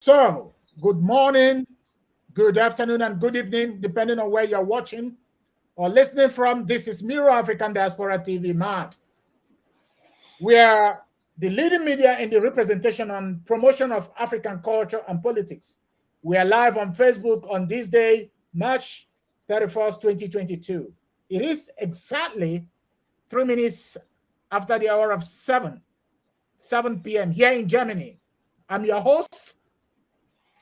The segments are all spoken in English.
So, good morning, good afternoon, and good evening, depending on where you're watching or listening from. This is Miro African Diaspora TV MAD. We are the leading media in the representation and promotion of African culture and politics. We are live on Facebook on this day, March 31st, 2022. It is exactly 3 minutes after the hour of 7 p.m. here in Germany. I'm your host,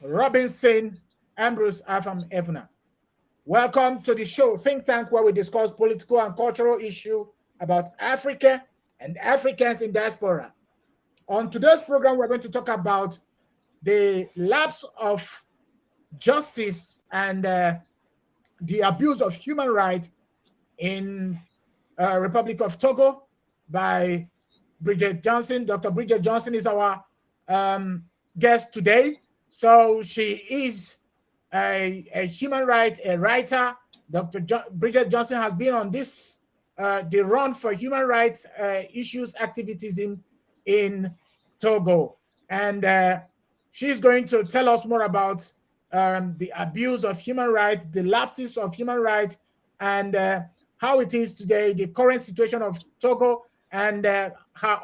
Robinson Ambrose Afam Evna. Welcome to the show, Think Tank, where we discuss political and cultural issues about Africa and Africans in diaspora. On today's program, we're going to talk about the lapse of justice and the abuse of human rights in Republic of Togo by Bridget Johnson. Dr. Bridget Johnson is our guest today. So she is a human rights a writer. Bridget Johnson has been on this the run for human rights issues activities in Togo, and she's going to tell us more about the abuse of human rights, the lapses of human rights, and how it is today, the current situation of Togo, and her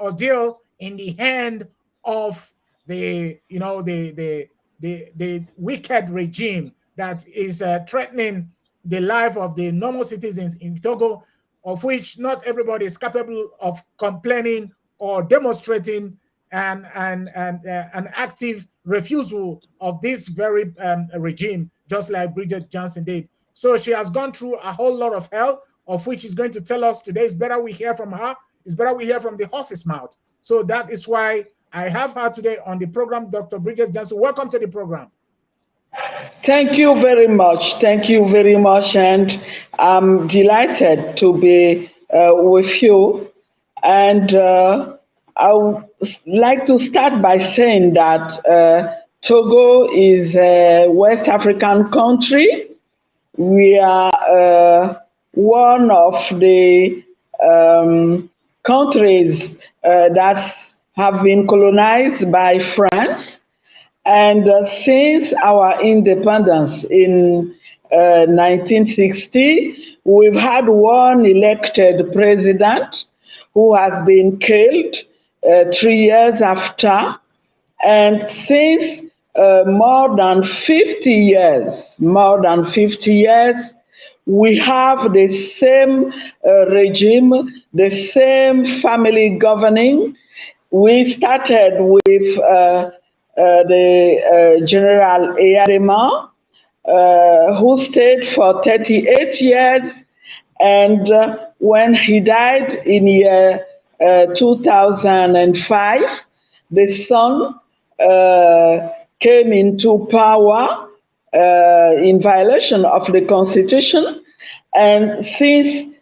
ordeal in the hand of the wicked regime that is threatening the life of the normal citizens in Togo, of which not everybody is capable of complaining or demonstrating an active refusal of this very regime, just like Bridget Johnson did. So she has gone through a whole lot of hell, of which she's going to tell us today. It's better we hear from her. It's better we hear from the horse's mouth. So that is why I have her today on the program, Dr. Bridget Johnson. Welcome to the program. Thank you very much. Thank you very much. And I'm delighted to be with you. And I would like to start by saying that Togo is a West African country. We are one of the countries that have been colonized by France. And since our independence in 1960, we've had one elected president who has been killed 3 years after. And since more than 50 years, we have the same regime, the same family governing. We started with the General Eyadema, who stayed for 38 years, and when he died in year 2005, the son came into power in violation of the Constitution, and since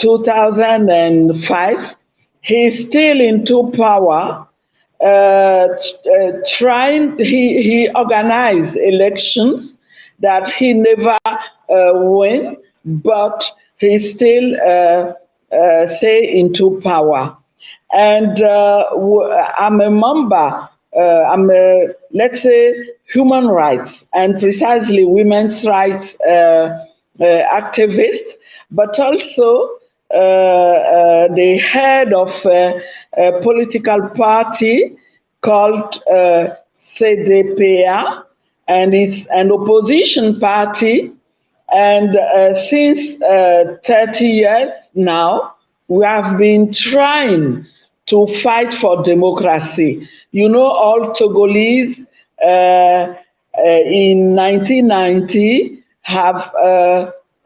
2005, he's still into power. He organized elections that he never won, but he still stay into power. And I'm a member, let's say, human rights and precisely women's rights activist, but also the head of a political party called CDPA, and it's an opposition party. And since 30 years now, we have been trying to fight for democracy. You know, all Togolese in 1990 have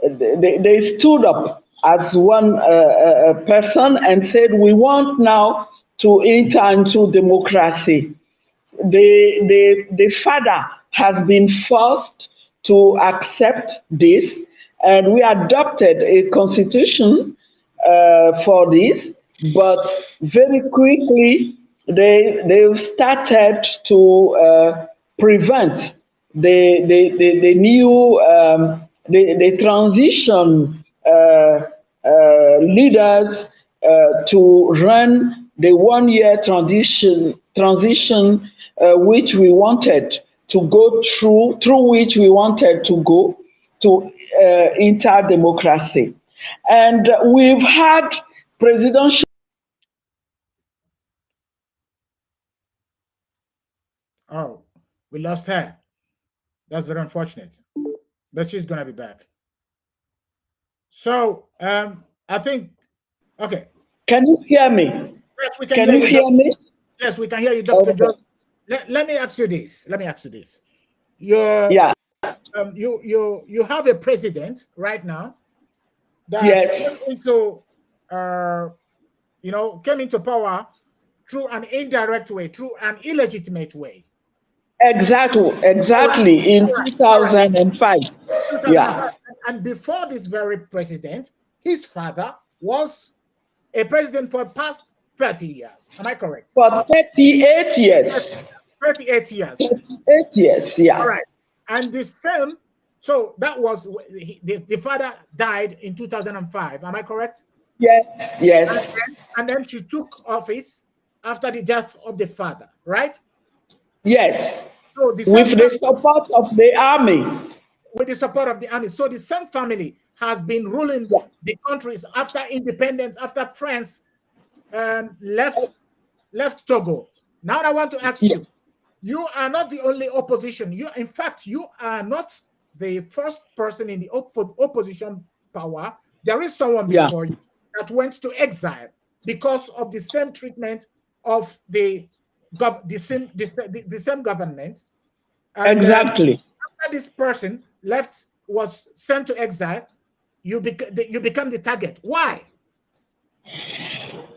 they stood up as one person and said, we want now to enter into democracy. The father has been forced to accept this, and we adopted a constitution for this, but very quickly they started to prevent the new the transition leaders to run the 1 year transition which we wanted to go through which we wanted to go to inter-democracy. And we've had presidential. Oh, we lost her. That's very unfortunate. But she's gonna be back. So I think okay. Can you hear me? Yes, we can Can hear you you. hear me? Yes, we can hear you, Dr. Okay. Jones. Let me ask you this. Let me ask you this. You're, Yeah. you have a president right now that Yes. came into came into power through an indirect way, through an illegitimate way. Exactly. In 2005. Yeah. And before this very president, his father was a president for the past 30 years. Am I correct? For 38 years. 38 years. 38 years, yeah. All right. And the same, so that was, the father died in 2005. Am I correct? Yes, yes. And then she took office after the death of the father, right? Yes. So with the support of the army. With the support of the army. So the same family has been ruling the countries after independence, after France left Togo. Now I want to ask you, you are not the only opposition. In fact, you are not the first person in the opposition power. There is someone before you that went to exile because of the same treatment of the same government. And, exactly. After this person was sent to exile, you become the target. Why?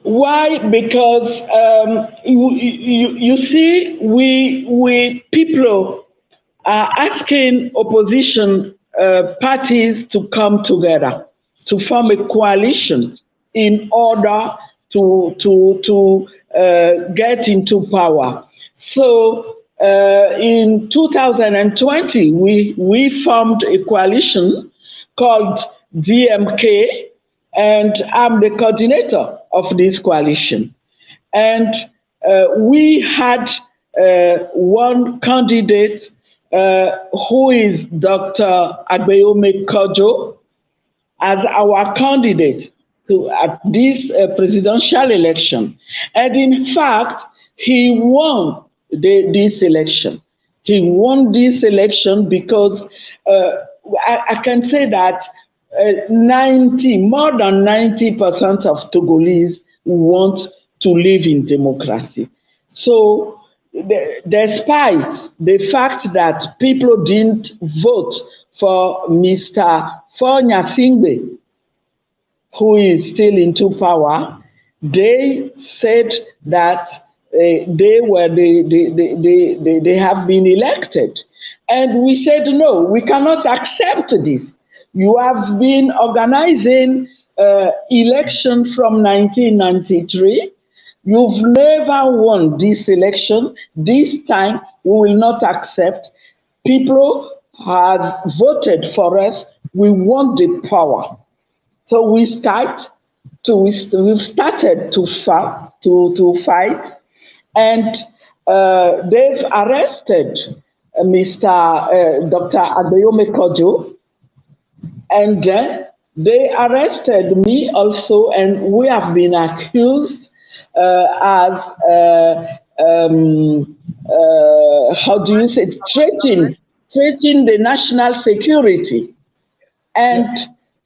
Why? Because you see, we people are asking opposition parties to come together to form a coalition in order to get into power. So in 2020, we formed a coalition called DMK, and I'm the coordinator of this coalition. And we had one candidate who is Dr. Agbayome Kojo as our candidate at this presidential election. And in fact, he won this election. He won this election because I can say that more than 90% of Togolese want to live in democracy. So despite the fact that people didn't vote for Mr. Fonya Singbe, who is still into power, they said that they have been elected. And we said, no, we cannot accept this. You have been organizing election from 1993. You've never won this election. This time, we will not accept. People have voted for us. We want the power. So we've started to fight, and they've arrested Dr. Agbayome Kojo, and then they arrested me also, and we have been accused as how do you say, threatening the national security, and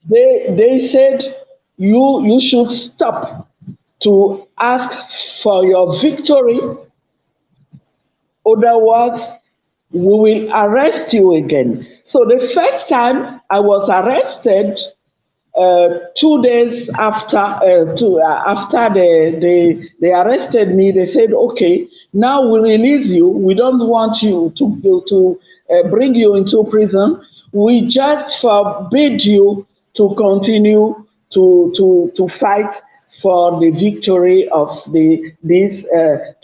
they said you should stop to ask for your victory, otherwise we will arrest you again. So the first time I was arrested, 2 days after they arrested me, they said, okay, now we release you. We don't want you to bring you into prison. We just forbid you to continue to fight for the victory of this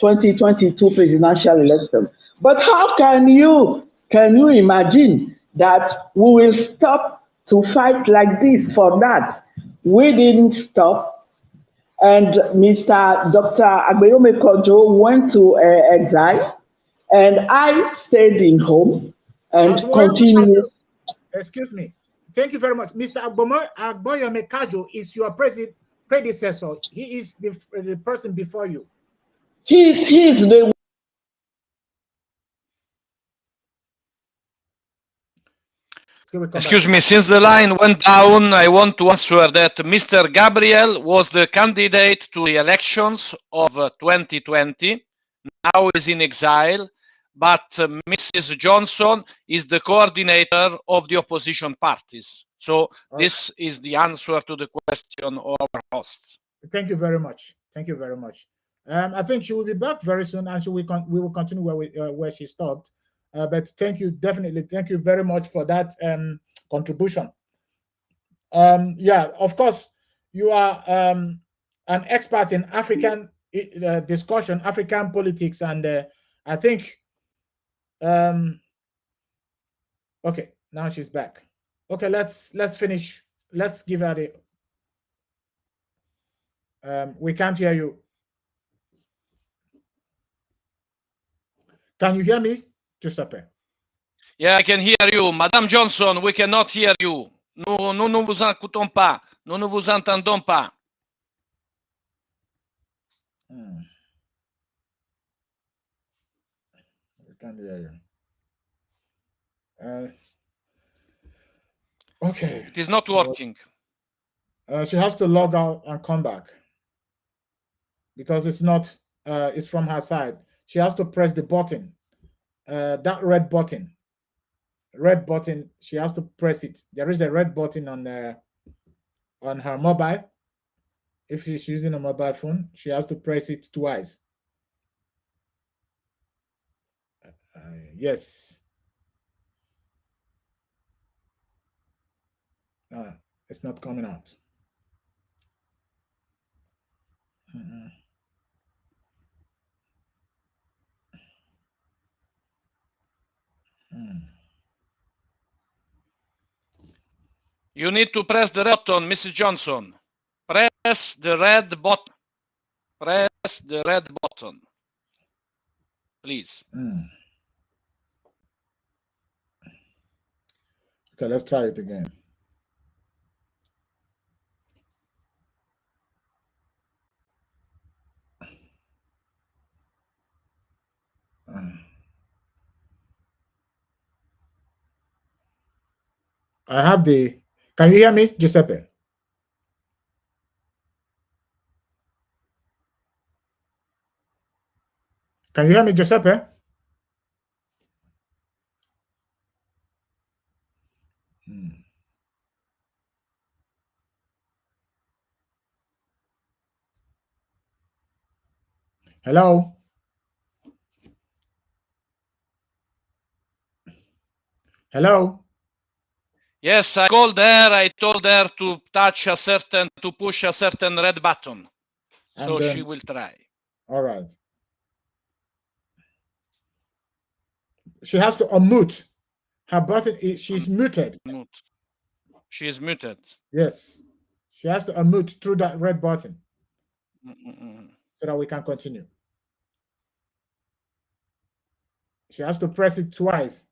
2022 presidential election. But how can you imagine that we will stop to fight like this for that? We didn't stop, and Dr. Agbayome Kojo went to exile, and I stayed in home and continued. Excuse me. Thank you very much. Mr. Agboyome Kajo is your predecessor. He is the person before you. He's the Excuse me, since the line went down, I want to answer that Mr. Gabriel was the candidate to the elections of 2020. Now is in exile, but Mrs. Johnson is the coordinator of the opposition parties. So this is the answer to the question of our hosts. Thank you very much. Thank you very much. I think she will be back very soon, and we will continue where she stopped. But thank you, definitely. Thank you very much for that contribution. Yeah, of course, you are an expert in African discussion, African politics, and I think, okay, now she's back. Okay, let's finish. Let's give her the. We can't hear you. Can you hear me, Giuseppe? Yeah, I can hear you. Madame Johnson, we cannot hear you. Nous ne vous écoutons pas. Nous ne vous entendons pas. We can't hear you. Okay. It is not working. She has to log out and come back because it's not. It's from her side. She has to press the button, that red button. Red button. She has to press it. There is a red button on her mobile. If she's using a mobile phone, she has to press it twice. Yes. It's not coming out. You need to press the red button, Mrs. Johnson. Press the red button. Press the red button. Please. Okay, let's try it again. I have the. Can you hear me, Giuseppe? Can you hear me, Giuseppe? Hello? Hello? Yes, I called her. I told her to push a certain red button. So she will try. All right. She has to unmute. Her button she's muted. She is muted. Yes. She has to unmute through that red button so that we can continue. She has to press it twice.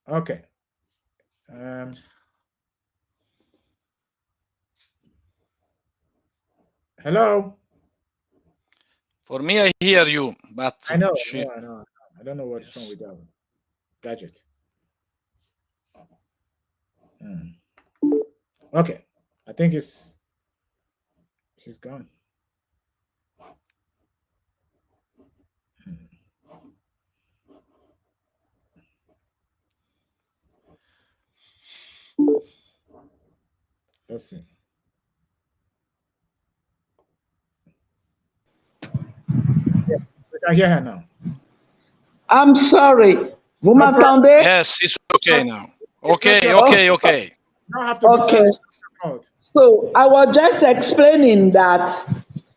Okay. Hello? For me, I hear you, but I know. I don't know what's wrong with that gadget. Okay. I think she's gone. Let's see. Yeah, we can hear her now. I'm sorry. Vous m'entendez? Yes, it's okay now. Okay. Now have to be So I was just explaining that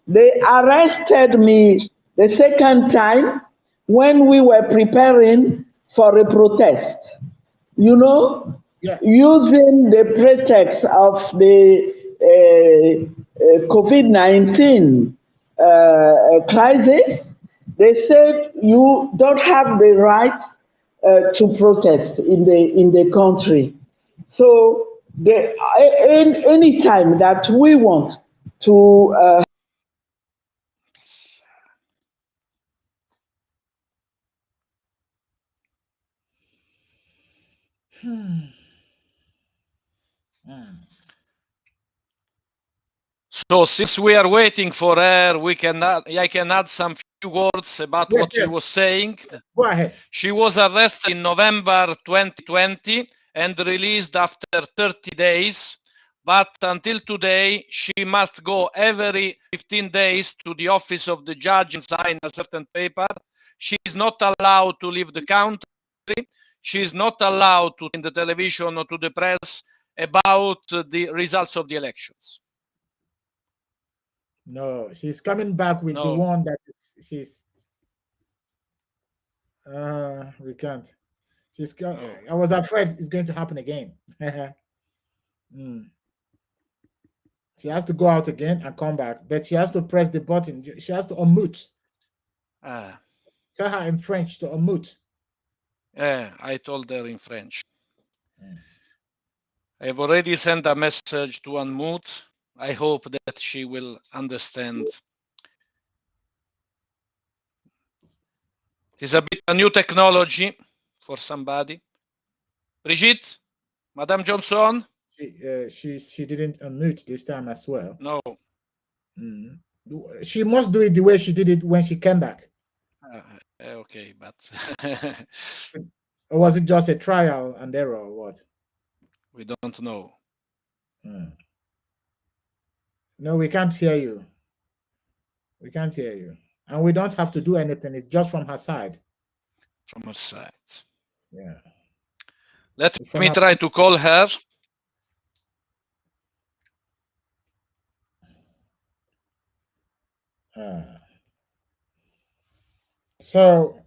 they arrested me the second time when we were preparing for a protest. You know, using the pretext of the COVID-19 crisis, they said you don't have the right to protest in the country. So any time that we want to So since we are waiting for her, I can add some few words about Yes, what she yes. was saying. Go ahead. She was arrested in November 2020 and released after 30 days. But until today, she must go every 15 days to the office of the judge and sign a certain paper. She is not allowed to leave the country. She is not allowed to in the television or to the press about the results of the elections. No, she's coming back with the No. one that she's. We can't. No. I was afraid it's going to happen again. Mm. She has to go out again and come back, but she has to press the button. She has to unmute. Tell her in French to unmute. I told her in French. I've already sent a message to unmute. I hope that she will understand. It's a bit a new technology for somebody. Brigitte, Madame Johnson? She didn't unmute this time as well. No. Mm. She must do it the way she did it when she came back. Okay, but or was it just a trial and error or what? We don't know. No, we can't hear you. We can't hear you. And we don't have to do anything. It's just from her side. From her side. Yeah. Let me try to call her. So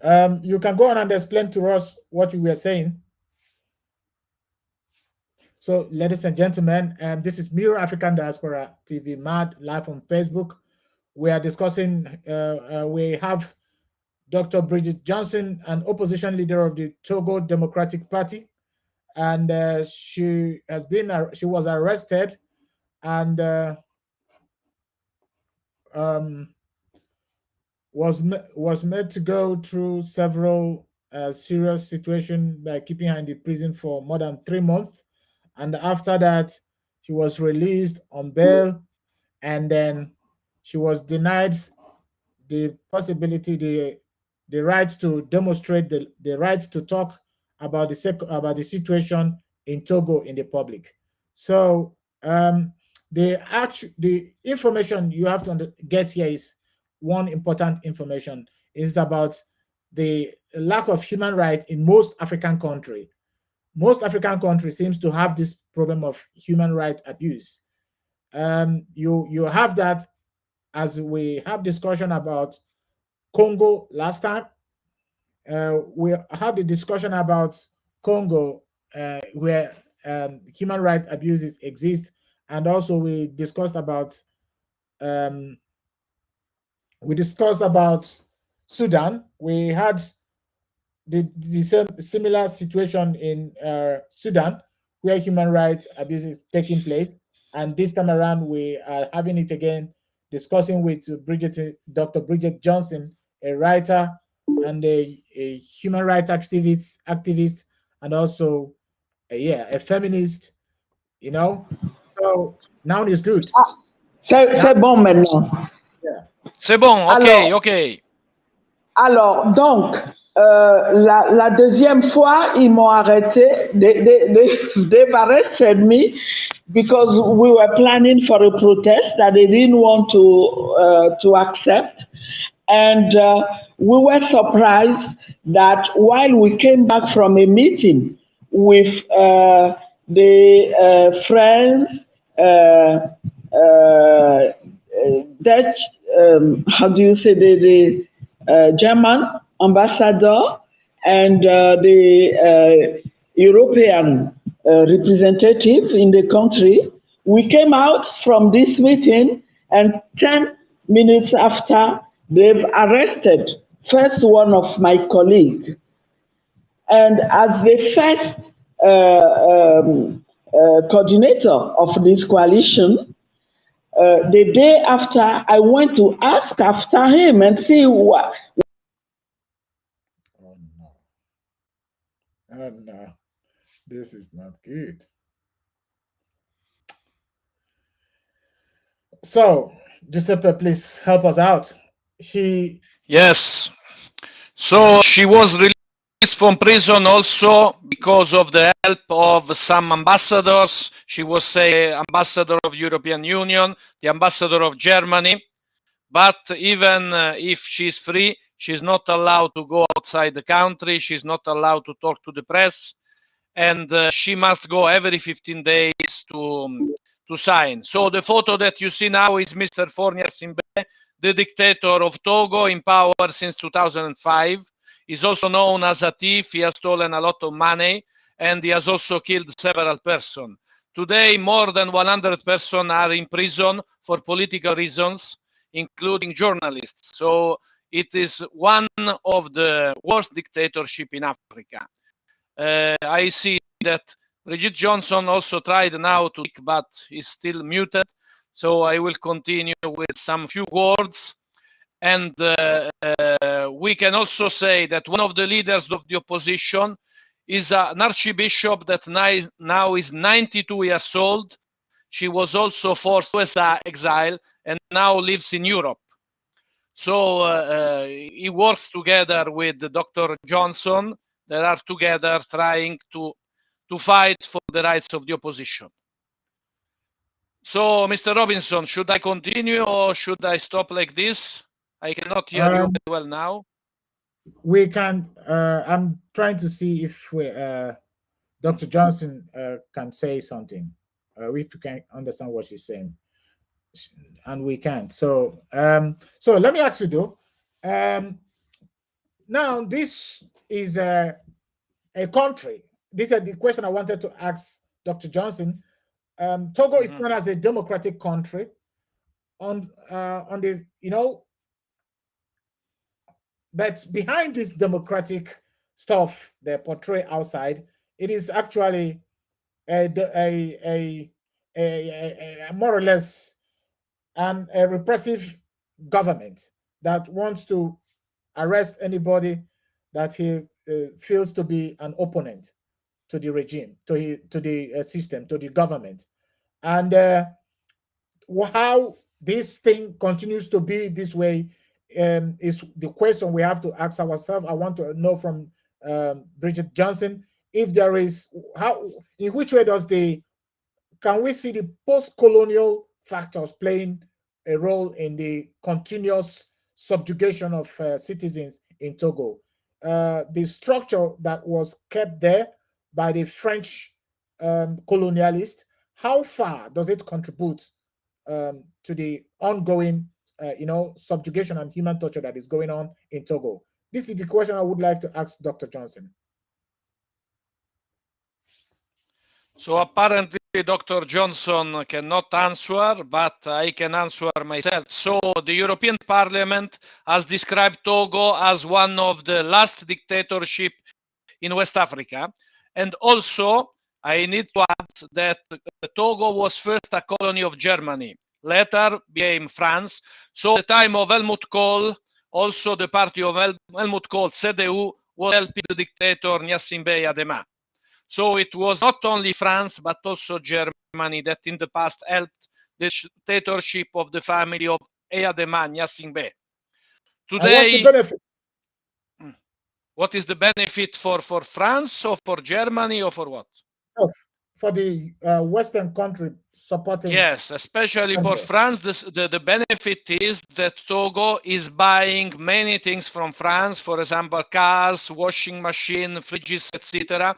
you can go on and explain to us what you were saying. So, ladies and gentlemen, this is Mirror African Diaspora TV MAD live on Facebook. We are discussing, we have Dr. Bridget Johnson, an opposition leader of the Togo Democratic Party. And she was arrested and was made to go through several serious situations by keeping her in the prison for more than 3 months. And after that, she was released on bail, and then she was denied the possibility, the right to demonstrate, the right to talk about the situation in Togo in the public. So the information you have to get here is one important information is about the lack of human rights in most African countries. Most African countries seems to have this problem of human rights abuse. You have that as we have discussion about Congo last time. We had the discussion about Congo where human rights abuses exist, and also we discussed about Sudan. We had the same similar situation in Sudan, where human rights abuse is taking place. And this time around, we are having it again, discussing with Dr. Bridget Johnson, a writer and a human rights activist, and also, a feminist, So now it's good. C'est bon maintenant. Yeah. C'est bon, ok, ok. Alors, donc, la deuxième fois, ils m'ont arrêté. They've arrested me because we were planning for a protest that they didn't want to accept. And we were surprised that while we came back from a meeting with the French, Dutch, how do you say, the German ambassador and the European representative in the country, We came out from this meeting, and 10 minutes after, they've arrested first one of my colleagues. And as the first coordinator of this coalition, the day after, I went to ask after him and see what. Oh no. Oh no. This is not good. So, Giuseppe, please help us out. She. Yes. So she was released from prison also because of the help of some ambassadors. She was, say, ambassador of European Union, the ambassador of Germany. But even if she's free, she's not allowed to go outside the country. She's not allowed to talk to the press, and she must go every 15 days to sign. So the photo that you see now is Mr. Fornia Simbe, the dictator of Togo, in power since 2005. He's also known as a thief. He has stolen a lot of money, and he has also killed several persons. Today, more than 100 persons are in prison for political reasons, including journalists. So it is one of the worst dictatorships in Africa. I see that Brigitte Johnson also tried now to speak, but is still muted. So I will continue with some few words. And we can also say that one of the leaders of the opposition is an archbishop that now is 92 years old. She was also forced to exile and now lives in Europe. So he works together with Dr. Johnson. They are together trying to fight for the rights of the opposition. So, Mr. Robinson, should I continue or should I stop like this? I cannot hear you well now. We can. I'm trying to see if Dr. Johnson can say something, if you can understand what she's saying, and we can't. So let me ask you though. Now this is a country. This is the question I wanted to ask Dr. Johnson. Togo is known as a democratic country. On the but behind this democratic stuff they portray outside, it is actually a more or less a repressive government that wants to arrest anybody that he feels to be an opponent to the regime, to the system, to the government, and how this thing continues to be this way is the question we have to ask ourselves. I want to know from Bridget Johnson if there is in which way can we see the post-colonial factors playing a role in the continuous subjugation of citizens in Togo. The structure that was kept there by the French colonialists, how far does it contribute to the ongoing, subjugation and human torture that is going on in Togo? This is the question I would like to ask Dr. Johnson. So apparently Dr. Johnson cannot answer, but I can answer myself. So the European Parliament has described Togo as one of the last dictatorship in West Africa. And also, I need to add that Togo was first a colony of Germany, later became France. So at the time of Helmut Kohl, also the party of Helmut Kohl, CDU, was helping the dictator Gnassingbé Adema. So it was not only France, but also Germany that in the past helped the dictatorship of the family of Eyadema Gnassingbé. Today, what is the benefit for France or for Germany or for what? For the Western country supporting. Yes, especially for France, the benefit is that Togo is buying many things from France, for example, cars, washing machine, fridges, etc.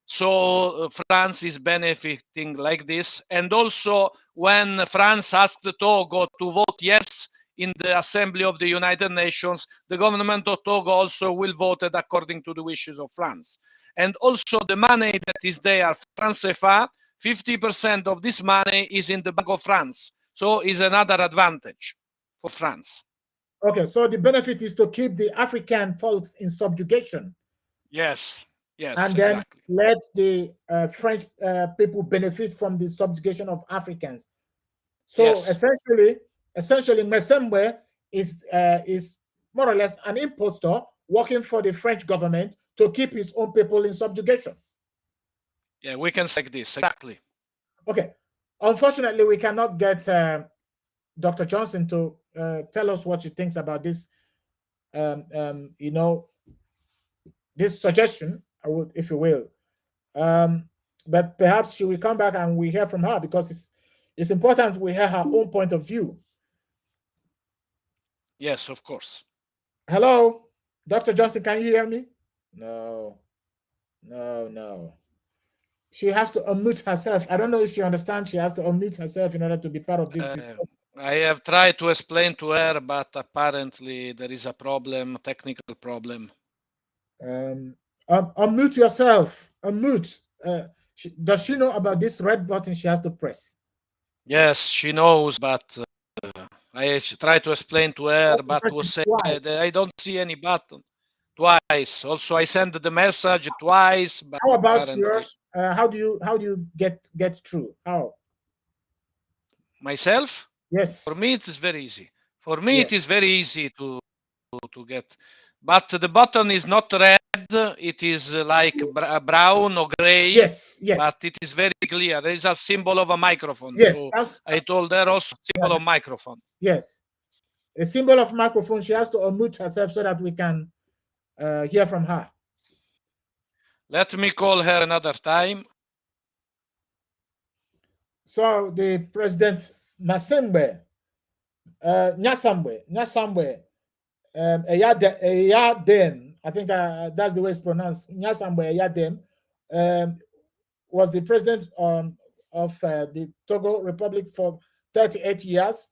So France is benefiting like this. And also when France asked Togo to vote yes in the Assembly of the United Nations, the government of Togo also will vote according to the wishes of France. And also the money that is there, France CFA, 50% of this money is in the Bank of France. So is another advantage for France. Okay, so the benefit is to keep the African folks in subjugation. Yes, yes, and then exactly. let the French people benefit from the subjugation of Africans. So Yes. essentially, Messembe is more or less an impostor working for the French government to keep his own people in subjugation. Yeah, we can say this exactly. Okay. Unfortunately, we cannot get Dr. Johnson to tell us what she thinks about this. This suggestion, I would, if you will. But perhaps she will come back and we hear from her, because it's important we hear her own point of view. Yes, of course. Hello, Dr. Johnson, can you hear me? No. She has to unmute herself. I don't know if she understands. She has to unmute herself in order to be part of this discussion. I have tried to explain to her, but apparently there is a problem, technical problem. Unmute yourself. Unmute. Does she know about this red button she has to press? Yes, she knows, but I try to explain to her, but was said I don't see any button. Twice. Also, I sent the message twice. But how about apparently... yours? How do you get through? How? Myself? Yes. For me, it is very easy. For me, it is very easy to get. But the button is not red. It is like brown or gray. Yes. But it is very clear. There is a symbol of a microphone. Yes. So I told her also symbol of microphone. Yes. A symbol of microphone. She has to unmute herself so that we can hear from her. Let me call her another time. So the President Nyasambe, Eyadem, I think that's the way it's pronounced, Nyasambe Eyadem, was the president of the Togo Republic for 38 years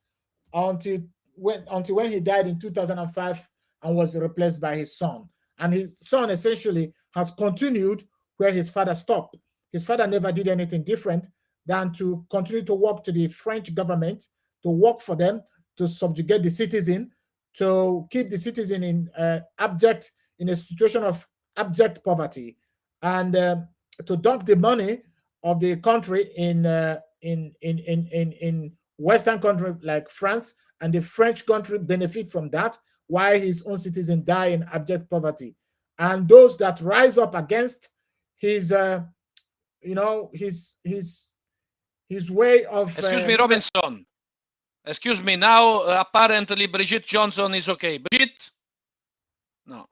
until when he died in 2005 and was replaced by his son. And his son essentially has continued where his father stopped. His father never did anything different than to continue to work to the French government, to work for them, to subjugate the citizen, to keep the citizen in a situation of abject poverty, and to dump the money of the country in Western country like France, and the French country benefit from that, while his own citizens die in abject poverty. And those that rise up against his his way of excuse me, Robinson. Excuse me. Now apparently Brigitte Johnson is okay. Brigitte? No,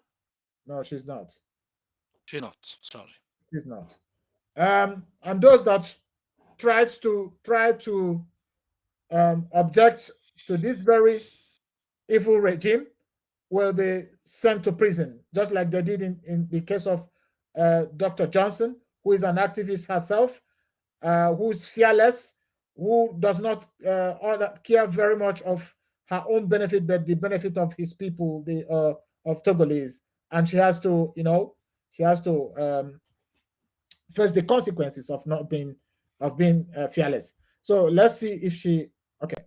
she's not. She's not. Sorry. She's not. And those that try to object to this very evil regime will be sent to prison, just like they did in the case of Dr. Johnson, who is an activist herself, who is fearless, who does not care very much of her own benefit, but the benefit of his people, of Togolese. And she has to, face the consequences of not being fearless. So let's see if she. Okay.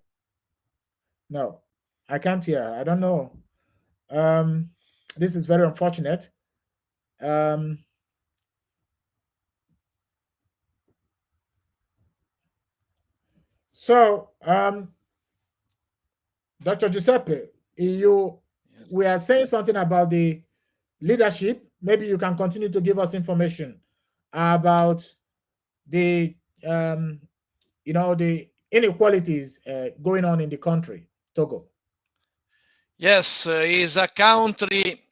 No, I can't hear her. I don't know. This is very unfortunate. So, Dr. Giuseppe, we are saying something about the leadership. Maybe you can continue to give us information about the the inequalities going on in the country, Togo. Yes, is a country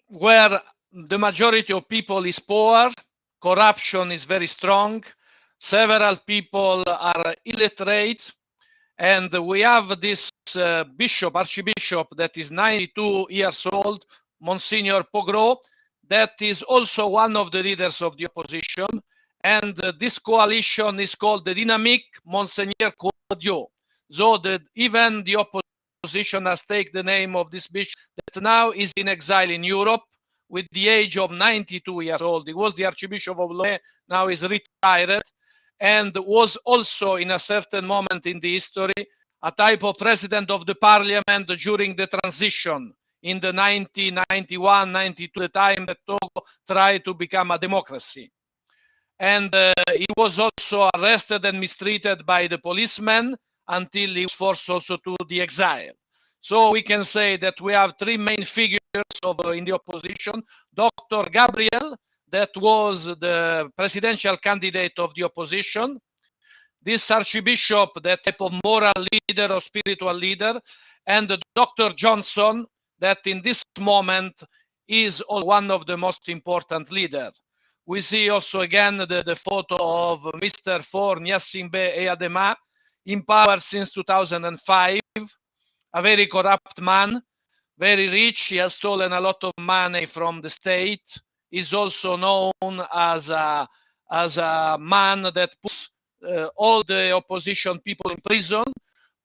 where the majority of people is poor, corruption is very strong, several people are illiterate, and we have this archbishop that is 92 years old, Monsignor Pogro, that is also one of the leaders of the opposition, and this coalition is called the Dynamique Monseigneur Cordio. So even the opposition has taken the name of this bishop that now is in exile in Europe with the age of 92 years old. He was the Archbishop of Lomé, now is retired. and was also in a certain moment in the history a type of president of the parliament during the transition in the 1991, 92, the time that Togo tried to become a democracy. And he was also arrested and mistreated by the policemen until he was forced also to the exile. So we can say that we have three main figures in the opposition. Dr. Gabriel, that was the presidential candidate of the opposition. This archbishop, that type of moral leader or spiritual leader, and Dr. Johnson, that in this moment is one of the most important leaders. We see also again the photo of Mr. For Gnassingbé Eyadema, in power since 2005, a very corrupt man, very rich. He has stolen a lot of money from the state. He's also known as a man that puts all the opposition people in prison.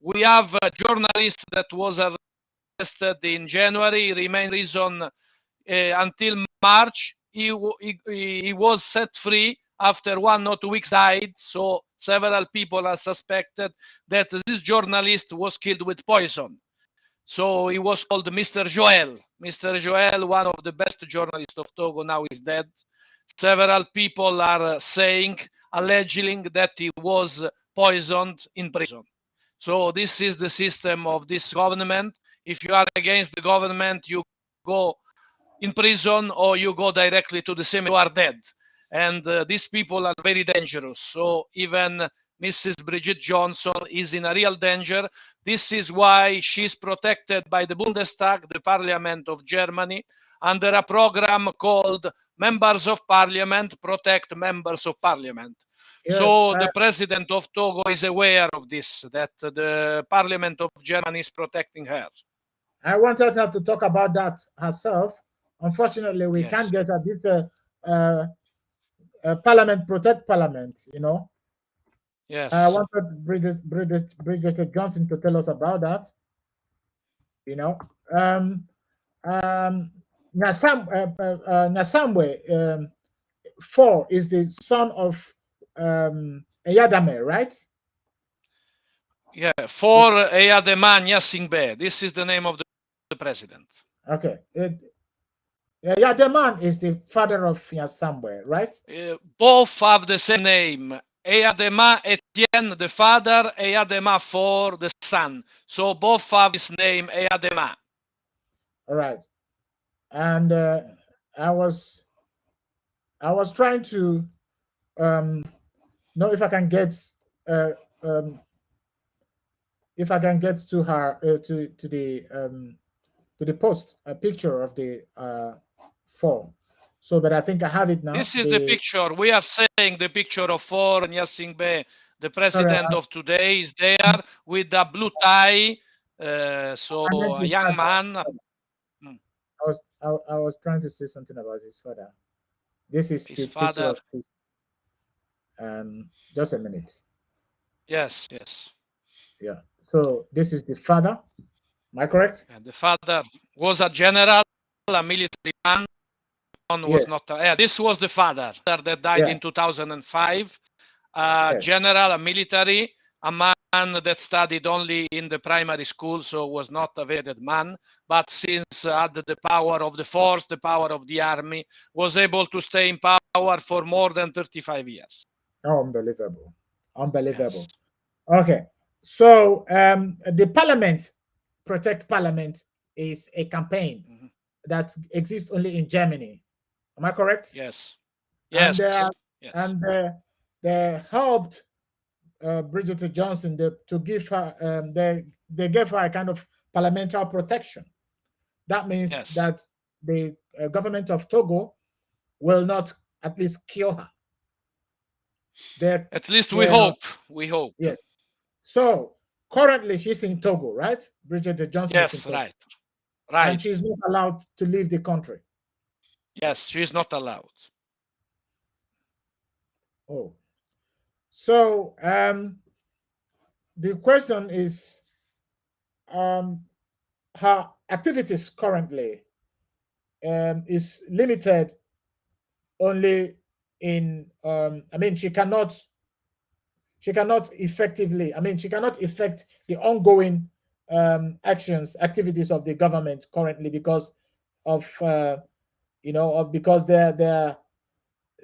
We have a journalist that was arrested in January. He remained in prison until March. He was set free after 1 or 2 weeks died. So several people are suspected that this journalist was killed with poison. So he was called Mr. Joel. Mr. Joel, one of the best journalists of Togo, now is dead. Several people are saying, alleging that he was poisoned in prison. So this is the system of this government. If you are against the government, you go in prison or you go directly to the cemetery, you are dead. And these people are very dangerous. So even Mrs. Bridget Johnson is in a real danger. This is why she's protected by the Bundestag, the parliament of Germany, under a program called Members of Parliament Protect Members of Parliament. Yeah, so the president of Togo is aware of this, that the parliament of Germany is protecting her. I wanted her to talk about that herself. Unfortunately, we Yes. can't get her. This parliament protect parliament, you know. Yes. I wanted Bridget Johnson to tell us about that. You know, Nasambwe 4 is the son of Eyadame, right? Yeah, for Eyadema Gnassingbé. This is the name of the president. Okay. Eyadema is the father of Nasambwe, right? Both have the same name. Eyadema Etienne, the father, Eyadema for the son. So both have his name, Eyadema. All right. And I was trying to know if I can get to her to the post a picture of the form. So, but I think I have it now. This is the picture. We are saying the picture of For Gnassingbé, the president of today, is there with a blue tie. So a young man. I was trying to say something about his father. This is his the father. picture of his. Just a minute. Yes, yes. Yeah. So this is the father. Am I correct? And the father was a general, a military man. Was not. This was the father that died in 2005. General, a military, a man that studied only in the primary school, so was not a very good man. But since had the power of the force, the power of the army, was able to stay in power for more than 35 years. Unbelievable. Unbelievable. Yes. Okay. So the parliament, Protect Parliament, is a campaign that exists only in Germany. Am I correct? Yes. Yes. Yes. And they helped Bridget Johnson to give her, they gave her a kind of parliamentary protection. That means that the government of Togo will not at least kill her. At least we hope. We hope. Yes. So currently she's in Togo, right? Bridget Johnson is in Togo. Right. Right. And she's not allowed to leave the country. Yes, she's not allowed. Oh. So the question is her activities currently is limited only in I mean, she cannot she cannot effectively, I mean, she cannot affect the ongoing activities of the government currently because of, because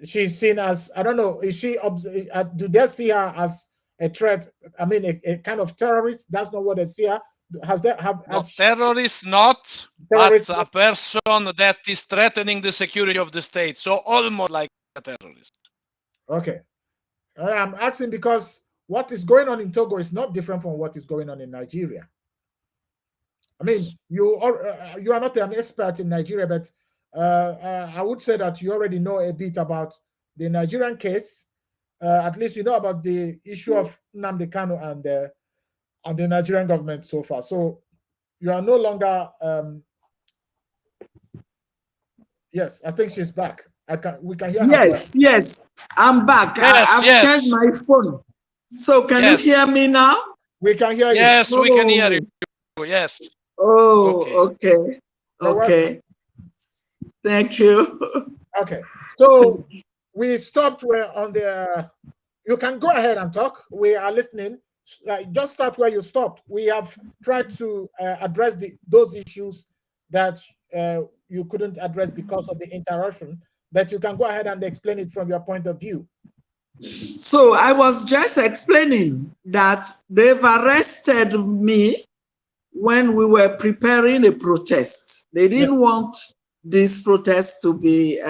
she's seen as, I don't know, is she, do they see her as a threat? I mean, a kind of terrorist? That's not what they see her. Has there terrorist not, terrorist? but a person that is threatening the security of the state. So almost like a terrorist. Okay. I'm asking because what is going on in Togo is not different from what is going on in Nigeria. I mean, you are not an expert in Nigeria, but I would say that you already know a bit about the Nigerian case. At least you know about the issue of Nnamdi Kanu and the Nigerian government so far. So you are no longer. Yes, I think she's back. We can hear her. Yes, I'm back. Yes, I've changed my phone. So can you hear me now? We can hear you. Yes, we can hear you. Yes. Oh, okay. Thank you. Okay. So we stopped on the. You can go ahead and talk. We are listening. Just start where you stopped. We have tried to address those issues that you couldn't address because of the interruption, but you can go ahead and explain it from your point of view. So I was just explaining that they've arrested me when we were preparing a protest. They didn't want this protest to be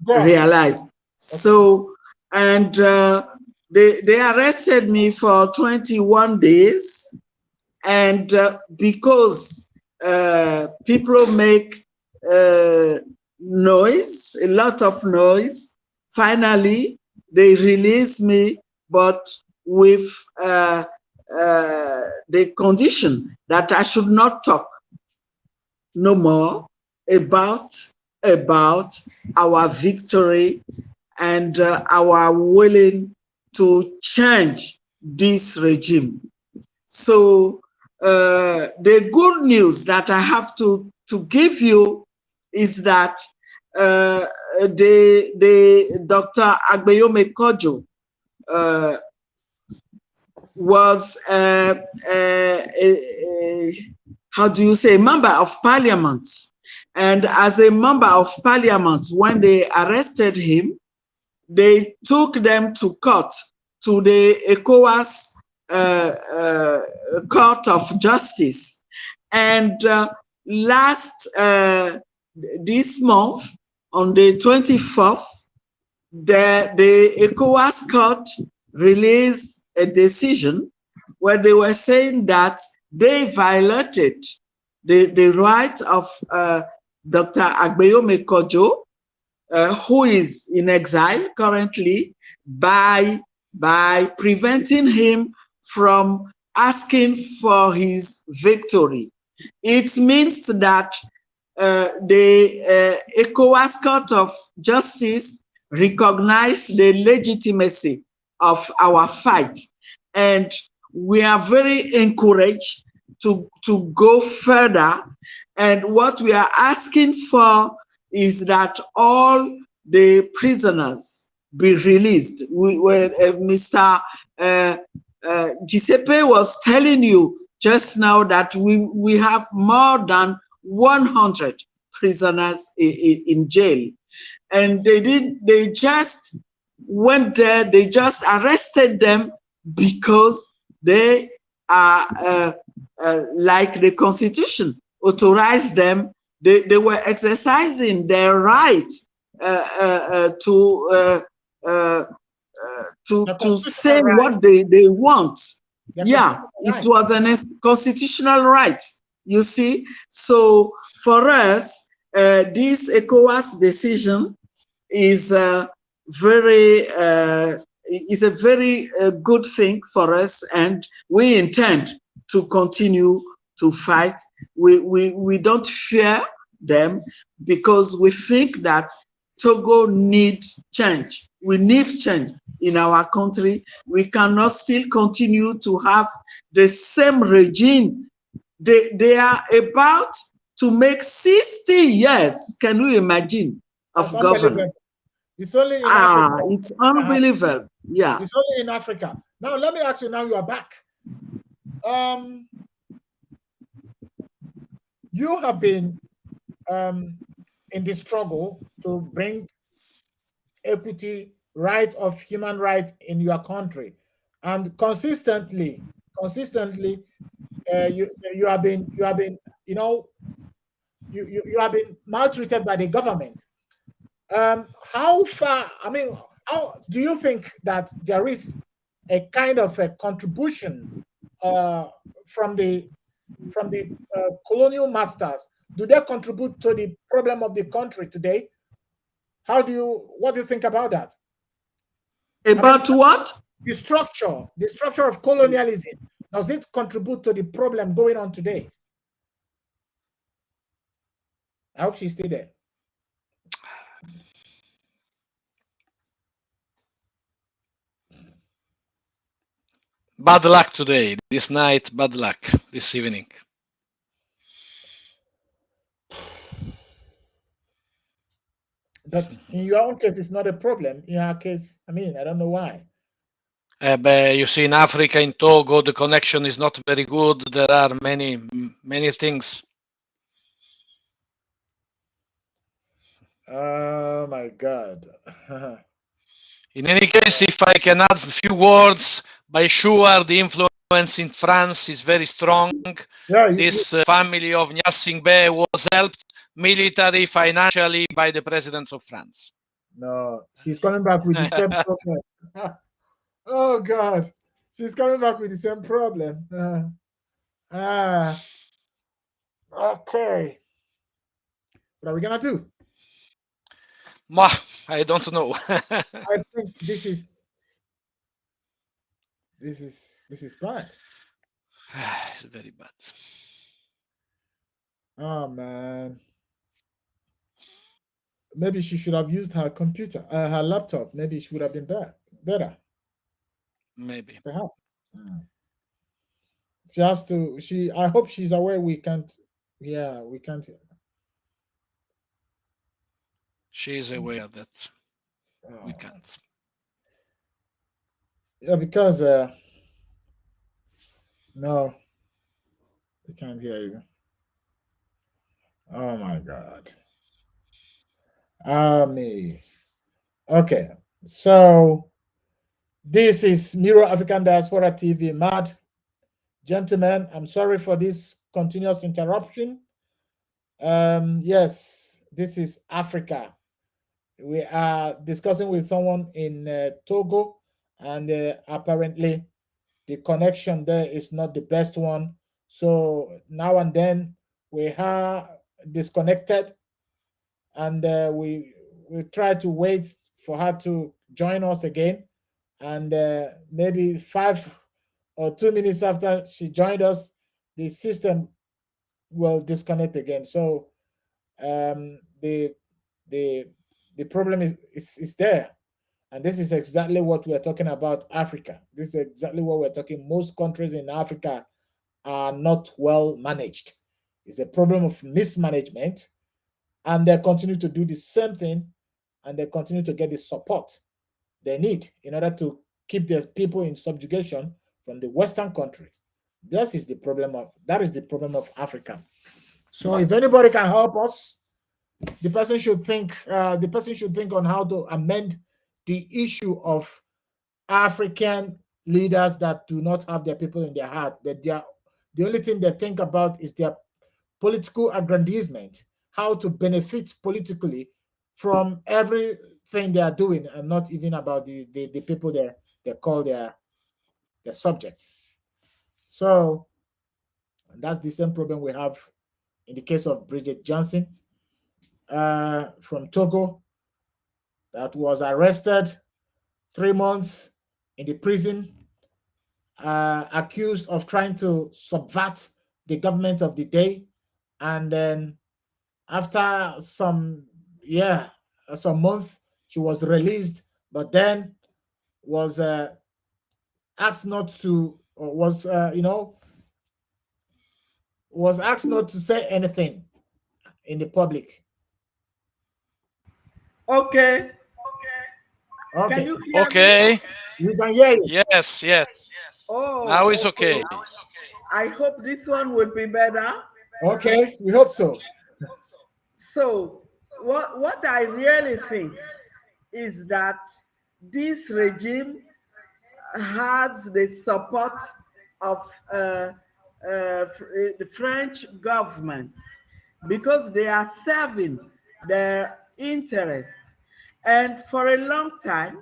realized. Okay. So, and they arrested me for 21 days. And because people make noise, a lot of noise, finally they released me, but with the condition that I should not talk no more about our victory and our willing to change this regime. So the good news that I have to give you is that Dr. Agbeyome Kojo was how do you say, a member of parliament. And as a member of parliament, when they arrested him, they took them to court, to the ECOWAS Court of Justice. And this month, on the 24th, the ECOWAS Court released a decision where they were saying that they violated the right of Dr. Agbeyome Kojo, who is in exile currently, by preventing him from asking for his victory. It means that the ECOWAS Court of Justice recognized the legitimacy of our fight. And we are very encouraged to go further. And what we are asking for is that all the prisoners be released. Mr. Giuseppe was telling you just now that we have more than 100 prisoners in jail. And they just went there, they just arrested them because they are, like the Constitution authorized them, they were exercising their right to say what they want. Yeah, it was a constitutional right, you see. So for us, this ECOWAS decision is a very good thing for us, and we intend to continue to fight. We don't fear them because we think that Togo needs change. We need change in our country. We cannot still continue to have the same regime. They are about to make 60 years, can you imagine, of government. It's only in Africa. It's unbelievable. Yeah. It's only in Africa. Now, let me ask you, now you are back. You have been in the struggle to bring equity, right of human rights in your country, and consistently, you have been you know you have been maltreated by the government. How far? I mean, how do you think that there is a kind of a contribution uh, from the colonial masters? Do they contribute to the problem of the country today? What do you think about that? I mean, About what? the structure of colonialism, does it contribute to the problem going on today? I hope she's still there. Bad luck today, this night, bad luck this evening. But in your own case, it's not a problem. In our case, I mean, I don't know why. But you see, in Africa, in Togo, the connection is not very good. There are many things. Oh my God. In any case, if I can add a few words, by sure the influence in France is very strong. Yeah, This family of Gnassingbé was helped military, financially by the president of France. no, she's coming back with the same problem. Oh God, she's coming back with the same problem. Okay. What are we gonna do? I don't know. I think this is bad. It's very bad. Oh man. Maybe she should have used her computer, her laptop. Maybe she would have been better. Maybe. Perhaps. She has to. I hope she's aware we can't. Yeah, we can't. She is aware that we Oh. can't. Yeah, because no, we can't hear you. Oh my God. Me. Okay, so this is Miro African Diaspora TV. Mad gentlemen, I'm sorry for this continuous interruption. Yes, this is Africa. We are discussing with someone in Togo, and apparently the connection there is not the best one. So now and then we are disconnected, and we try to wait for her to join us again. And maybe 5 or 2 minutes after she joined us, the system will disconnect again. So um, the the the problem is there, and this is exactly what we are talking about. Africa. This is exactly what we're talking. Most countries in Africa are not well managed. It's a problem of mismanagement, and they continue to do the same thing, and they continue to get the support they need in order to keep their people in subjugation from the Western countries. That is the problem of Africa. So if anybody can help us, the person should think. The person should think on how to amend the issue of African leaders that do not have their people in their heart, but the only thing they think about is their political aggrandizement, how to benefit politically from everything they are doing, and not even about the people they call their subjects. So that's the same problem we have in the case of Bridget Johnson from Togo, that was arrested 3 months in the prison, accused of trying to subvert the government of the day. And then after some month, she was released, but then was asked not to, or was asked not to say anything in the public. Okay. Can Okay, you hear me? Okay. we can hear you. Yes, yes. Now Oh, it's okay. okay. I hope this one will be better. Okay, we hope so. So, what I really think is that this regime has the support of the French government because they are serving their interests. And for a long time,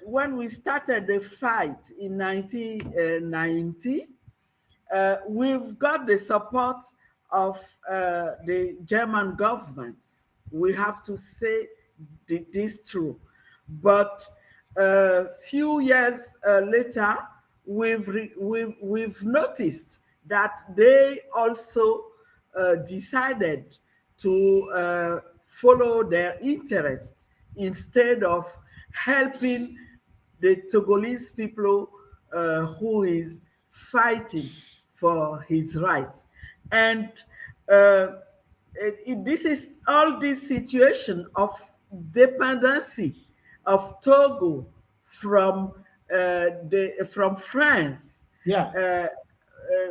when we started the fight in 1990, we've got the support of the German government. We have to say this true. But a few years later, we've noticed that they also decided to follow their interest instead of helping the Togolese people who is fighting for his rights. And this is all this situation of dependency of Togo from from France, Yeah.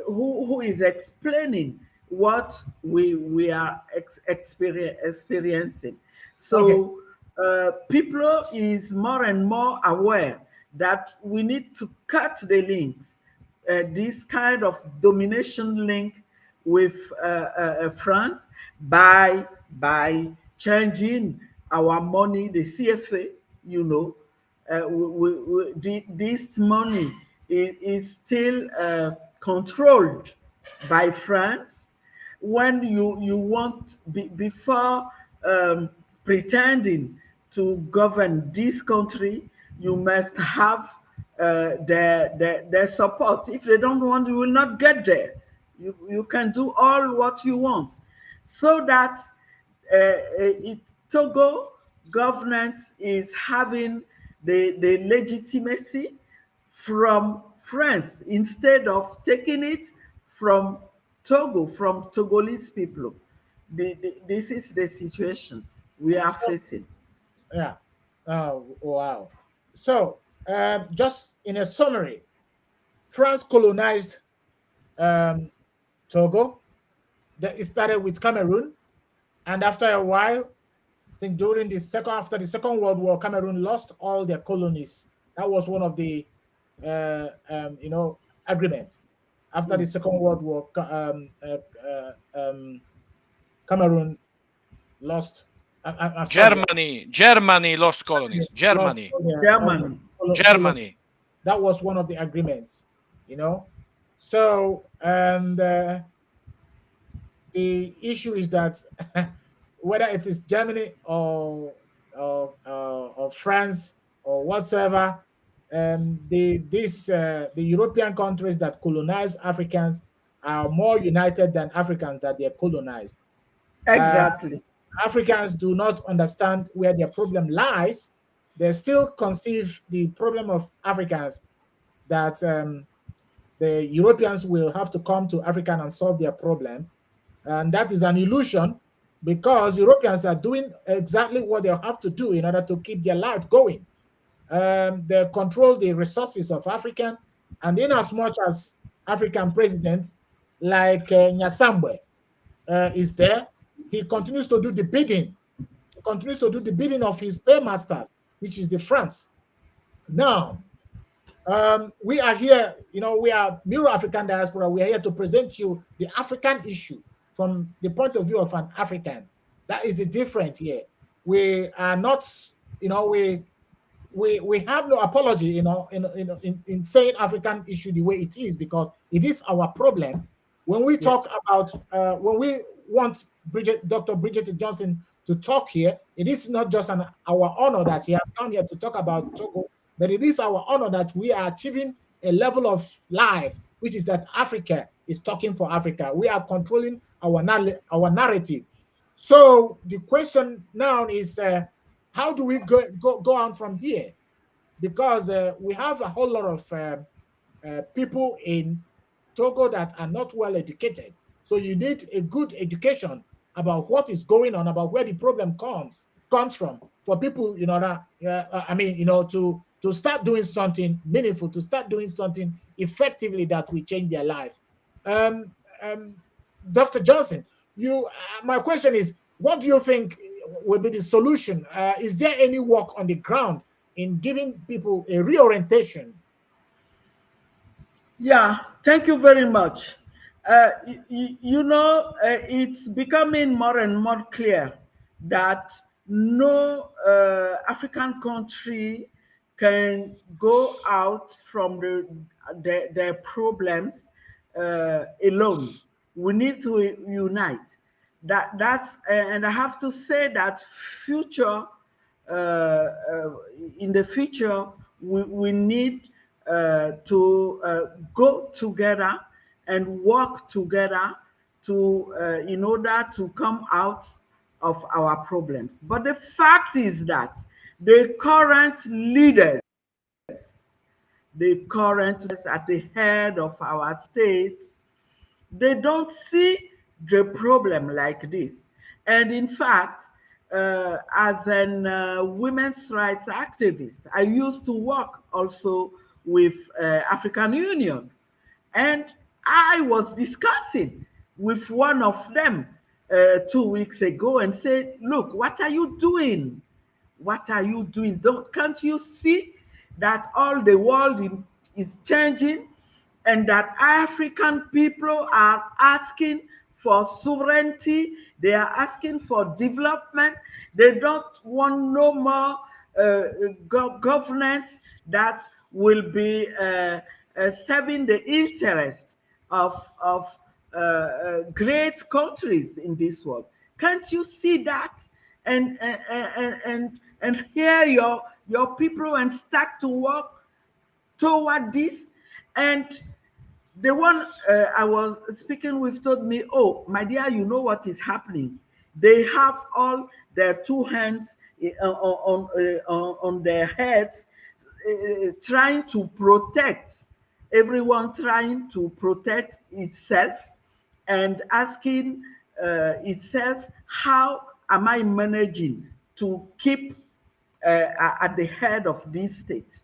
who is explaining what we are experiencing. Okay. So people is more and more aware that we need to cut the links, this kind of domination link with France by changing our money, the CFA, you know, this money is still controlled by France. When you want before pretending to govern this country, you must have their support. If they don't want, you will not get there. You can do all what you want, so that Togo governance is having the legitimacy from France instead of taking it from Togo, from Togolese people. This is the situation we are So, facing. yeah. Oh, wow. So, just in a summary, France colonized um, Togo. It started with Cameroon, and after a while, I think after the Second World War, Cameroon lost all their colonies. That was one of the agreements. After the Mm. Second World War, Cameroon lost. I'm sorry, Germany lost colonies. lost Germany. all their Germany. colonies. Germany. That was one of the agreements, you know. So, and the issue is that whether it is Germany or France or whatsoever, the European countries that colonize Africans are more united than Africans that they are colonized. Uh, Exactly. Africans do not understand where their problem lies. They still conceive the problem of Africans that the Europeans will have to come to Africa and solve their problem. And that is an illusion because Europeans are doing exactly what they have to do in order to keep their life going. They control the resources of African, and in as much as African presidents like Nyasambwe is there, he continues to do the bidding. He continues to do the bidding of his paymasters, which is the France. Now, we are here, we are Euro African diaspora. We are here to present you the African issue from the point of view of an African. That is the difference here. We are not, we have no apology, in saying African issue the way it is, because it is our problem. When we Yes. talk about, when we want Dr. Bridget Johnson to talk here, it is not just our honor that he has come here to talk about Togo, but it is our honor that we are achieving a level of life, which is that Africa is talking for Africa. We are controlling our narrative. So the question now is, how do we go on from here? Because we have a whole lot of people in Togo that are not well educated. So you need a good education about what is going on, about where the problem comes from, for people, I mean, to start doing something meaningful, to start doing something effectively that will change their life. Um, um, Dr. Johnson, my question is, what do you think will be the solution? Is there any work on the ground in giving people a reorientation? Yeah, thank you very much. It's becoming more and more clear that no African country can go out from their problems alone. We need to unite. And I have to say that future in the future, we need go together and work together in order to come out of our problems. But the fact is that the current leaders, the current leaders at the head of our states, they don't see the problem like this. And in fact, as an women's rights activist, I used to work also with African Union. And I was discussing with one of them 2 weeks ago and said, look, what are you doing? What are you doing? Can't you see that all the world is changing and that African people are asking for sovereignty? They are asking for development. They don't want no more governance that will be serving the interests of great countries in this world. Can't you see that? And hear your people and start to work toward this. And the one I was speaking with told me, oh, my dear, you know what is happening. They have all their two hands on their heads, trying to protect, everyone trying to protect itself and asking itself, how am I managing to keep at the head of this state?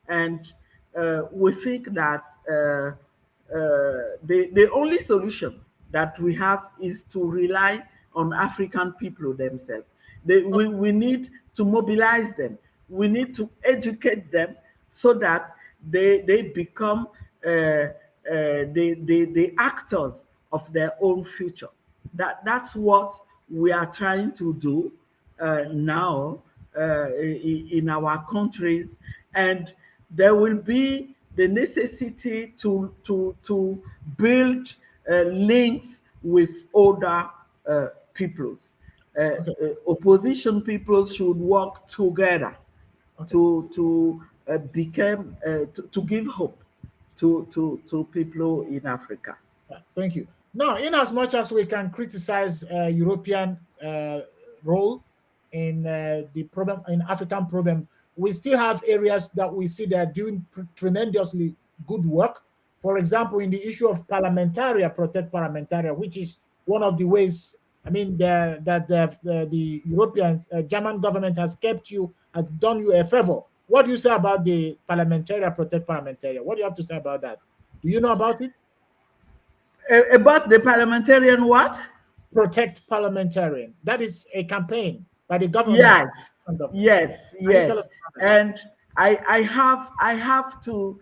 And we think that the only solution that we have is to rely on African people themselves. We need to mobilize them. We need to educate them so that they become the actors of their own future. That's what we are trying to do now in our countries, and there will be the necessity to build links with other peoples. Okay. Opposition peoples should work together to become to give hope to people in Africa. Yeah, thank you. Now, in as much as we can criticize European role in the problem, in African problem, we still have areas that we see they are doing tremendously good work. For example, in the issue of parliamentaria, protect parliamentaria, which is one of the ways. I mean, the European German government has has done you a favor. What do you say about the parliamentaria, protect parliamentaria? What do you have to say about that? Do you know about it? About the parliamentarian what? Protect parliamentarian. That is a campaign by the government. Yes, Government. yes, Can you tell yes. us about that? And I have to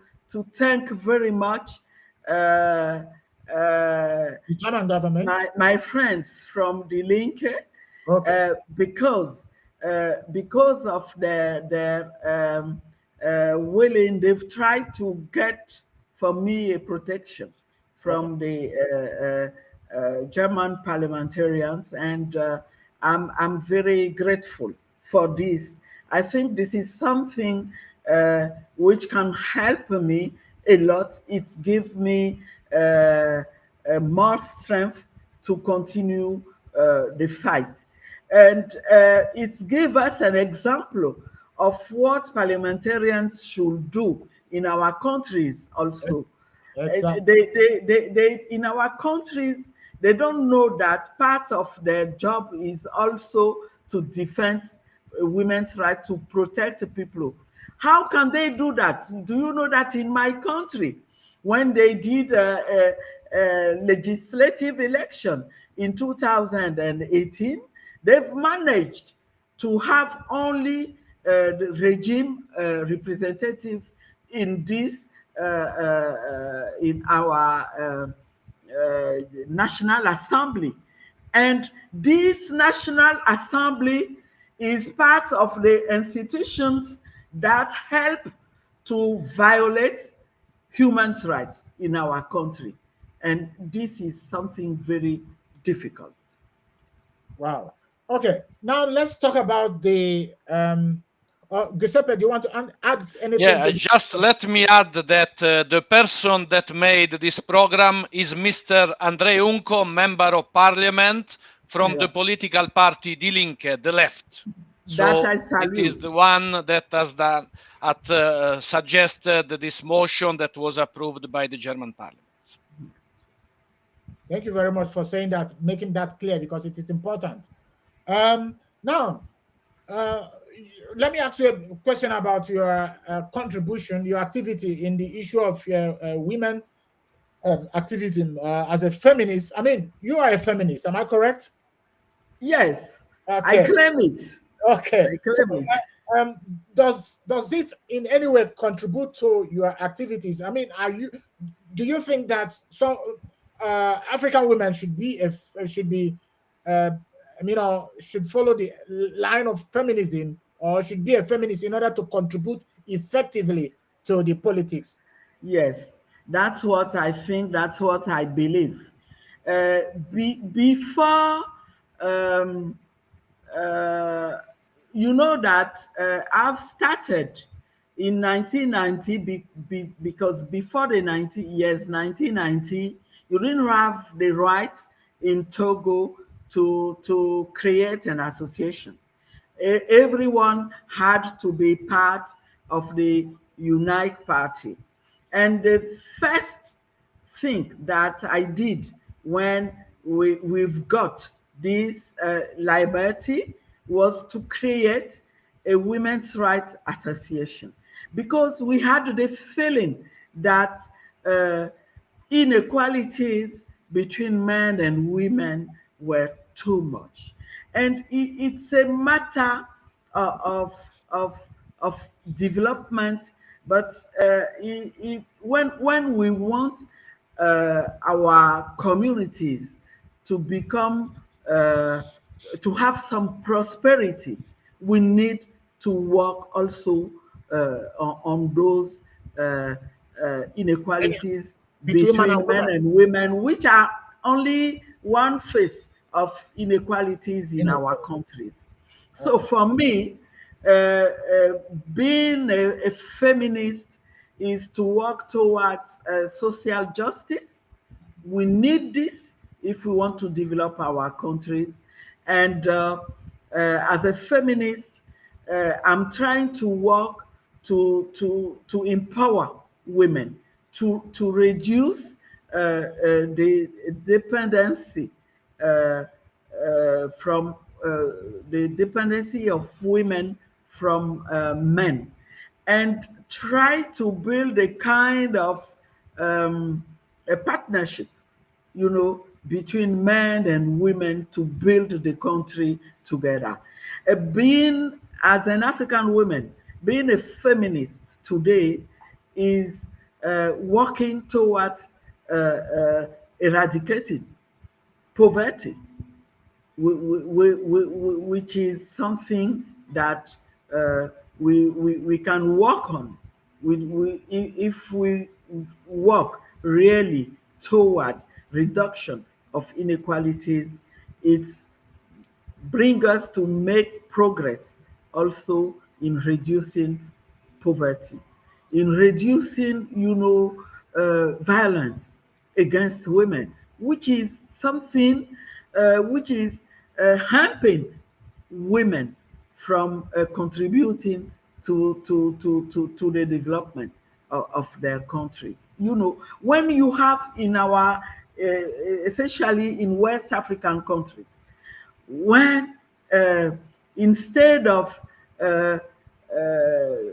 thank very much uh, uh, The German government. my friends from the Linke Okay. because of their willing, they've tried to get for me a protection Okay. from the German parliamentarians, and I'm very grateful for this. I think this is something which can help me a lot. It gives me more strength to continue the fight. And it gives us an example of what parliamentarians should do in our countries also. Exactly. In our countries, they don't know that part of their job is also to defend women's right, to protect people. How can they do that? Do you know that in my country, when they did a legislative election in 2018, they've managed to have only the regime representatives in this in our National Assembly. And this National Assembly is part of the institutions that help to violate human rights in our country. And this is something very difficult. Wow. Okay. Now let's talk about the Giuseppe, do you want to add anything? Yeah, just let me add that the person that made this program is Mr. Andrei Unco, member of parliament from the political party Die Linke, the left. That So I it is salute. the one that has done, suggested this motion that was approved by the German parliament. Thank you very much for saying that, making that clear, because it is important. Now, let me ask you a question about your contribution, your activity in the issue of women activism as a feminist. I mean, you are a feminist, am I correct? Yes, okay. I claim it. Okay. I claim it. Does it in any way contribute to your activities? I mean, do you think that some African women should follow the line of feminism, or should be a feminist in order to contribute effectively to the politics? Yes, that's what I think. That's what I believe. Before, um, uh, you know that I've started in 1990 because before the 1990, you didn't have the right in Togo to create an association. Everyone had to be part of the Unite Party. And the first thing that I did when we've got this liberty was to create a women's rights association, because we had the feeling that inequalities between men and women were too much. And it's a matter of, of development, but when we want our communities to become, to have some prosperity, we need to work also on those inequalities between men and women, which are only one face of inequalities in our countries. So for me, being a feminist is to work towards social justice. We need this if we want to develop our countries. And as a feminist, I'm trying to work to empower women, to reduce the dependency from the dependency of women from men, and try to build a kind of a partnership, between men and women to build the country together. Being as an African woman, being a feminist today is working towards eradicating poverty, which is something that we can work on. If we work really toward reduction of inequalities, it's bring us to make progress also in reducing poverty, in reducing, violence against women, which is something which is hampering women from contributing to the development of their countries. When you have in our, especially in West African countries, when instead of uh,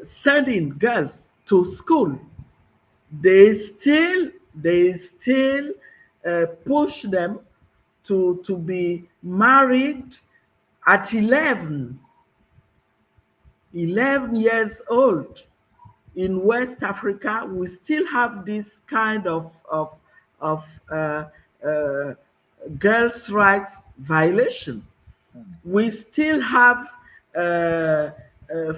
sending girls to school, they still push them to be married at 11 years old. In West Africa, we still have this kind of girls' rights violation. We still have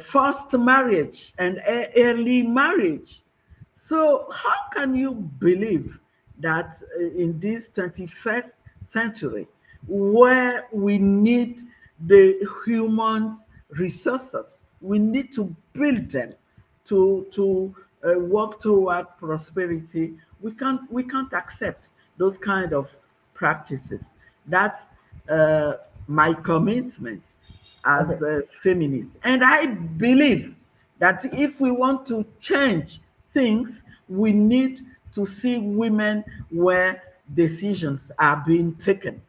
forced marriage and early marriage. So how can you believe that in this 21st century, where we need the human resources, we need to build them to work toward prosperity, we can't accept those kind of practices. That's uh, my commitment Okay. as a feminist. And I believe that if we want to change things, we need to see women where decisions are being taken.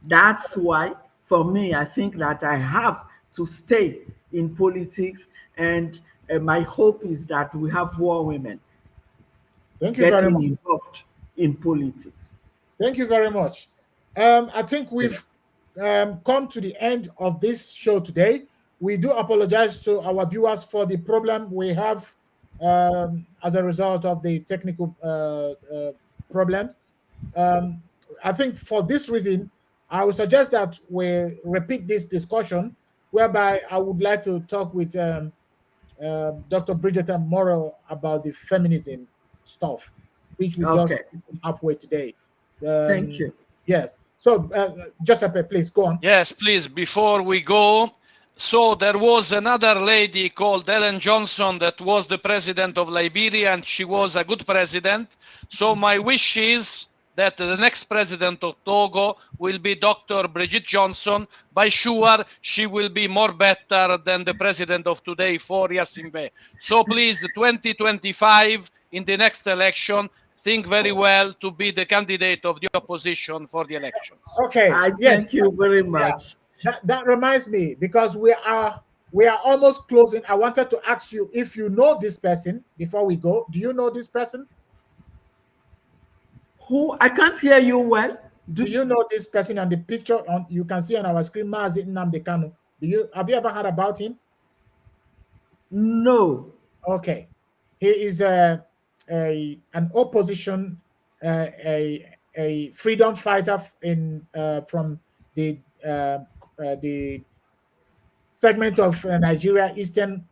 That's why, for me, I think that I have to stay in politics, and my hope is that we have more women Thank you very getting much. involved in politics. Thank you very much. I think we've come to the end of this show today. We do apologize to our viewers for the problem we have as a result of the technical problems. Um, I think for this reason, I would suggest that we repeat this discussion, whereby I would like to talk with Dr. Bridget Morrow about the feminism stuff, which we just Okay, halfway today. thank Um, you. yes. So, Giuseppe, please go on. Yes, please, before we go. So there was another lady called Ellen Johnson that was the president of Liberia, and she was a good president. So my wish is that the next president of Togo will be Dr. Bridget Johnson. By sure, she will be more better than the president of today, for Yasimbe. So please, 2025, in the next election, think very well to be the candidate of the opposition for the elections. Okay. I Yes. thank you very Yeah. much. That reminds me, because we are almost closing. I wanted to ask you if you know this person before we go. Do you know this person? Who? I can't hear you well. Do you know this person on the picture on you can see on our screen, Mazi Nnamdi Kanu? Have you ever heard about him? No. Okay. He is an opposition, a freedom fighter in from the the segment of Nigeria, eastern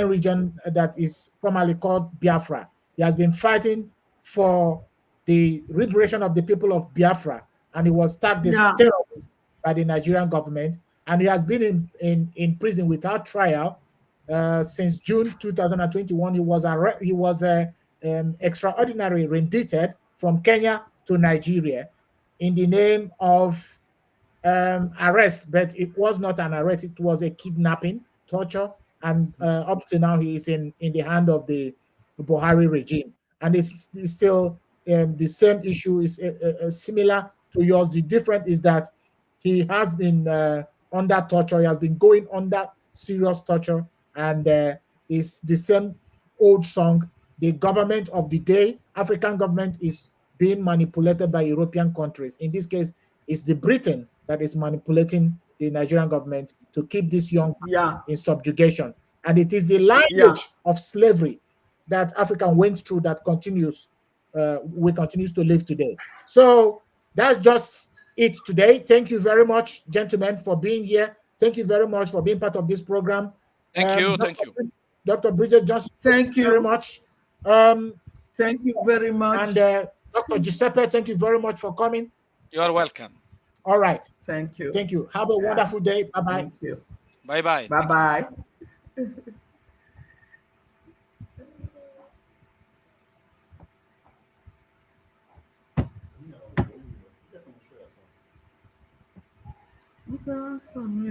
region that is formerly called Biafra. He has been fighting for the liberation of the people of Biafra, and he was tagged as Yeah. terrorist by the Nigerian government, and he has been in prison without trial since June 2021. He was extraordinary rendited from Kenya to Nigeria in the name of arrest, but it was not an arrest. It was a kidnapping, torture, and up to now he is in the hand of the Buhari regime, and it's still the same issue is similar to yours. The difference is that he has been under torture. He has been going under serious torture, and it's the same old song. The government of the day, African government, is being manipulated by European countries. In this case, it's the Britain that is manipulating the Nigerian government to keep this young man Yeah. in subjugation. And it is the Yeah. lineage of slavery that Africa went through that continues, we continues to live today. So that's just it today. Thank you very much, gentlemen, for being here. Thank you very much for being part of this program. Thank you. Dr. Thank you. Dr. Bridget Johnson, thank Thank you very you. much. Um, Thank you very and much. Dr. Giuseppe, thank you very much for coming. You are welcome. All right. Thank you. Thank you. Have a Yeah. wonderful day. Bye bye. Thank you. Bye bye. Bye bye.